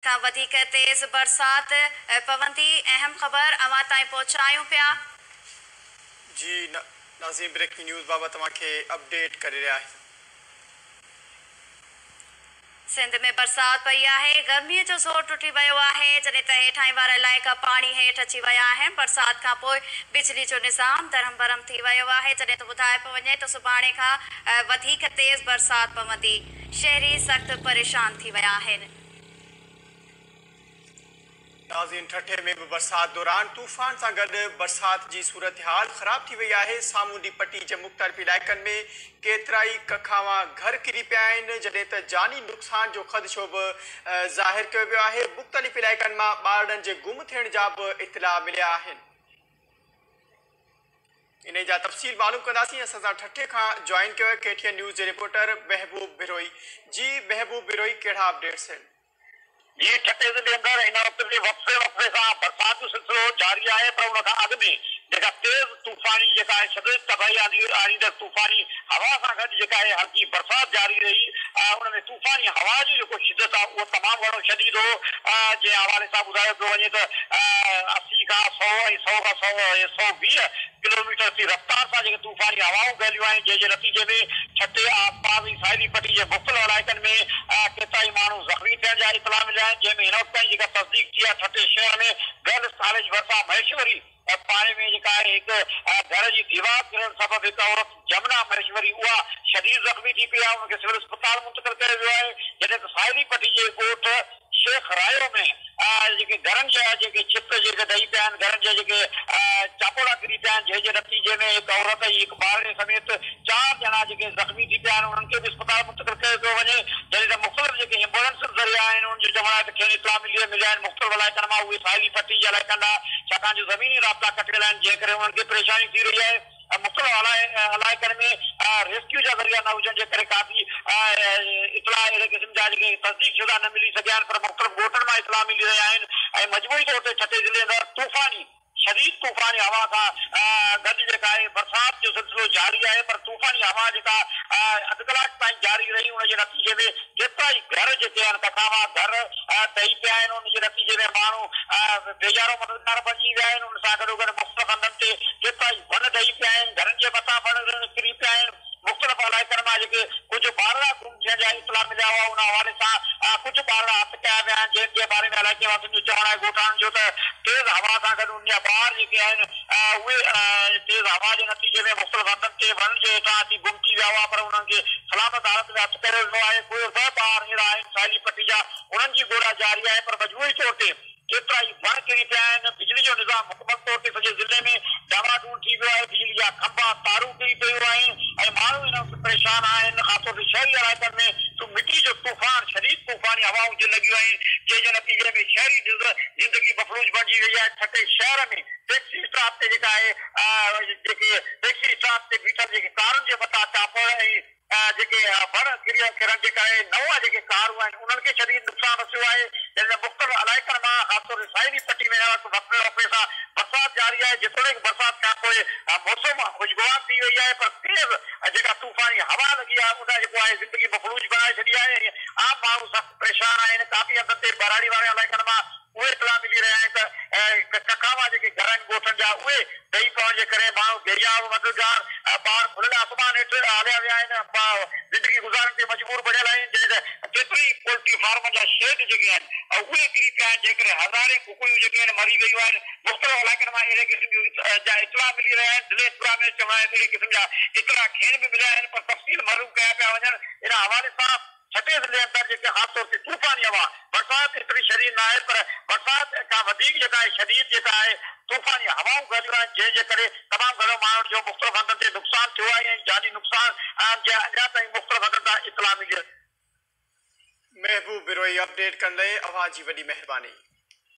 का वधिक तेज बरसात पवंदी अहम ख़बर अवां ताईं पहुंचायूं पिया। जी नाज़रीन ब्रेकिंग न्यूज़ बाबत तव्हांखे अपडेट करे रहिया आहियूं। सिंध में बरसात पई आहे, गर्मीअ जो ज़ोर टुटी वियो आहे, जॾहिं त हेठाहीं वारा इलाइक़ा पाणी हेठि अची विया आहिनि। बरसात खां पोइ बिजली जो निज़ाम दरम बरम थी वियो आहे, जॾहिं त ॿुधाए पियो वञे त सुभाणे खां वधीक तेज़ बरसात पवंदी। शहरी सख़्तु परेशान थी विया आहिनि। नाज़रीन ठठे में भी बरसात दौरान तूफ़ान सां गॾु बरसात जी सूरत हाल ख़राब थी वई आहे। सामूंडी पट्टी जे मुख़्तलिफ़ इलाइक़नि में केतिराई कखावां घर किरी पिया आहिनि, जॾहिं त जानी नुक़सान जो ख़दशो बि ज़ाहिर कयो वियो आहे। मुख़्तलिफ़ इलाइक़नि मां ॿारनि जे गुम थियण जा बि इतला मिलिया आहिनि। इन जा तफ़सील मालूम कंदासीं। असां सां ठठे खां जॉइन कयो KTN न्यूज़ जे रिपोर्टर महबूब बिरोई। जी महबूब बिरोई, कहिड़ा अपडेट्स आहिनि? जी ठठे ज़िले अंदरि हिन वक़्त में वक़्फ़े वक़्फ़े सां बरसात जो सिलसिलो जारी आहे, पर उन खां अॻु में जेका तेज़ तूफ़ानी जेका आहे शदीद तबाही आणींदड़ तूफ़ानी हवा सां गॾु जेका आहे हल्की बरसात जारी रही। उन में तूफ़ानी हवा जो जेको शिदत आहे उहो तमामु घणो शदीद हो। जे हवाले सां ॿुधायो पियो वञे त 80 खां 100 ऐं 100 खां 120 किलोमीटर जी रफ़्तार सां जेके तूफ़ानी हवाऊं फैलियूं आहिनि, जंहिंजे नतीजे में ठठे आसपास ऐं साहिली पट्टी जे मुख़्तलिफ़ इलाइक़नि में केतिराई माण्हू ज़ख़्मी थियण जा इतला मिलिया आहिनि, जंहिंमें हिन वक़्त ताईं जेका तस्दीक थी आहे ठठे शहर में गर्ल्स कॉलेज भरिसां महेश्वरी पाणे में जेका आहे हिकु घर जी दीवार किरण सबबि हिकु औरत जमुना महेश्वरी उहा शदीद ज़ख़्मी थी पई आहे। उनखे सिविल अस्पताल मुंतक़िल कयो वियो आहे, जॾहिं त साहिली पट्टी जे ॻोठ शेख रायो में जेके घरनि जा जेके छित जेके ॾही पिया आहिनि, घरनि जा जेके चापोड़ा किरी पिया आहिनि, जंहिंजे नतीजे में हिकु औरत ऐं हिकु ॿार समेत 4 ॼणा जेके ज़ख़्मी थी पिया आहिनि, उन्हनि खे बि अस्पताल मुंतक़िल कयो पियो वञे। जॾहिं त मुख़्तलिफ़ जेके एम्बुलेंस ज़रिया आहिनि उन्हनि जो चवण आहे त खेनि इतला मिलिया आहिनि मुख़्तलिफ़ इलाइक़नि मां, उहे साहिली पट्टी जे इलाइक़नि लाइ, छाकाणि जो ज़मीनी राब्ता कटियल आहिनि, जंहिं करे उन्हनि खे परेशानी थी रही आहे। मुख़्तलिफ़ इलाइक़नि में रेस्क्यू जा ज़रिया न हुजण जे करे काफ़ी इतला अहिड़े क़िस्म जा जेके तस्दीक शुदा न मिली सघिया आहिनि, पर मुख़्तलिफ़ ॻोठनि मां इतला मिली रहिया आहिनि। ऐं मजमूई तौर ते ठठे ज़िले अंदरि तूफ़ानी शदीद तूफ़ानी हवा सां गॾु जेका आहे बरसात जो सिलसिलो जारी आहे, पर तूफ़ानी हवा जेका अधु कलाक ताईं जारी रही, उनजे नतीजे में केतिरा ई घर जेके आहिनि कखावा घर ॾही पिया आहिनि। उनजे नतीजे में माण्हू बेजारो मददगार बणिजी विया आहिनि। उन सां गॾोगॾु मुख़्तलिफ़ हंधनि ते केतिरा ई वन ॾही पिया आहिनि, घरनि जे मथां वण किरी पिया आहिनि। मुख़्तलिफ़ इलाइक़नि मां जेके कुझु ॿारड़ा गुम थियण जा इतला मिलिया हुआ, उन हवाले सां कुझु ॿारड़ा हथ कया विया आहिनि, जंहिंजे बारे में इलाइक़े वासियुनि जो चवणु आहे ॻोठाणनि जो त तेज़ हवा सां गॾु उन जा ॿार जेके आहिनि उहे तेज़ हवा जे नतीजे में मुख़्तलिफ़ हंधनि ते वण जे हेठां अची गुम थी विया हुआ, पर उन्हनि खे सलामत हालत में हथु करे वियो आहे। कोई 2 ॿार अहिड़ा आहिनि साहिली पट्टी जा, उन्हनि जी ॻोल्हा जारी आहे, पर मजबूरी तौर ते केतिरा ई वण किरी पिया आहिनि। बिजली जो निज़ाम मुकमल तौर ते सॼे ज़िले में डामाडोल थी वियो आहे, बिजली जा खंभा तारूं किरी पियूं आहिनि ऐं माण्हू हिन वक़्तु परेशान आहिनि। ख़ासि तौर ते शहरी इलाइक़नि में मिटी जो तूफ़ान शदीद तूफ़ानी हवाऊं जे लॻियूं आहिनि, जंहिंजे नतीजे में शहरी ज़िंदगी मफ़लूज बणिजी वई आहे। ठठे शहर में टैक्सी स्टॉप ते जेका आहे जेके टैक्सी स्टॉप ते बीठल जेके कारुनि जे मथां चापड़ ऐं जेके वण किरण जे करे नवा जेके कारूं आहिनि, उन्हनि खे शदीद नुक़सान रसियो आहे। जंहिं मुख़्तलिफ़ इलाइक़नि मां ख़ासि तौर ते साहिली पट्टी में वक़्फ़े वक़्फ़े सां बरसात जारी आहे। जेतोणीकि बरसात खां पोइ मौसम ख़ुशगवार थी वई आहे, पर तेज़ जेका तूफ़ानी हवा लॻी आहे उन जेको आहे ज़िंदगी मफ़लूज बनाए छॾी आहे। आम माण्हू सख़्तु परेशान आहिनि। काफ़ी हद ते बराड़ी वारे इलाइक़नि मां उहे इतला मिली रहिया आहिनि त कखावा जेके घर आहिनि ॻोठनि जा उहे ॾही पवण जे करे माण्हू बेरियाव मददगार ॿार खुलियल आसमान हेठि हलिया विया आहिनि, ज़िंदगी गुज़ारण ते मजबूर बणियल आहिनि। जंहिं केतिरी पोल्ट्री फार्मनि जा शेड जेके आहिनि उहे किरी पिया आहिनि, जंहिं करे हज़ारे कुकड़ियूं जेके आहिनि मरी वयूं आहिनि। मुख़्तलिफ़ इलाइक़नि मां अहिड़े क़िस्म जा इतला मिली रहिया आहिनि। ज़िले इतला में चवणु आहे अहिड़े क़िस्म जा इतला खेनि में मिलिया आहिनि, पर तफ़सील मालूम कया पिया वञनि। इन हवाले सां ठठे ज़िले अंदरि जेके ख़ासि तौर ते तूफ़ानी हवा बरसात एतिरी शदीद न आहे, पर बरसात खां वधीक जेका आहे शदीद जेका आहे तूफ़ानी हवाऊं गॾु आहिनि, जंहिंजे करे तमामु घणो माण्हुनि जो मुख़्तलिफ़ हंधनि ते नुक़सान थियो आहे ऐं जानी नुक़सान जे अञा ताईं मुख़्तलिफ़ हंधनि तां इतला मिली आहे। महबूब बिरोई अपडेट करण लाइ अव्हां जी वॾी महिरबानी।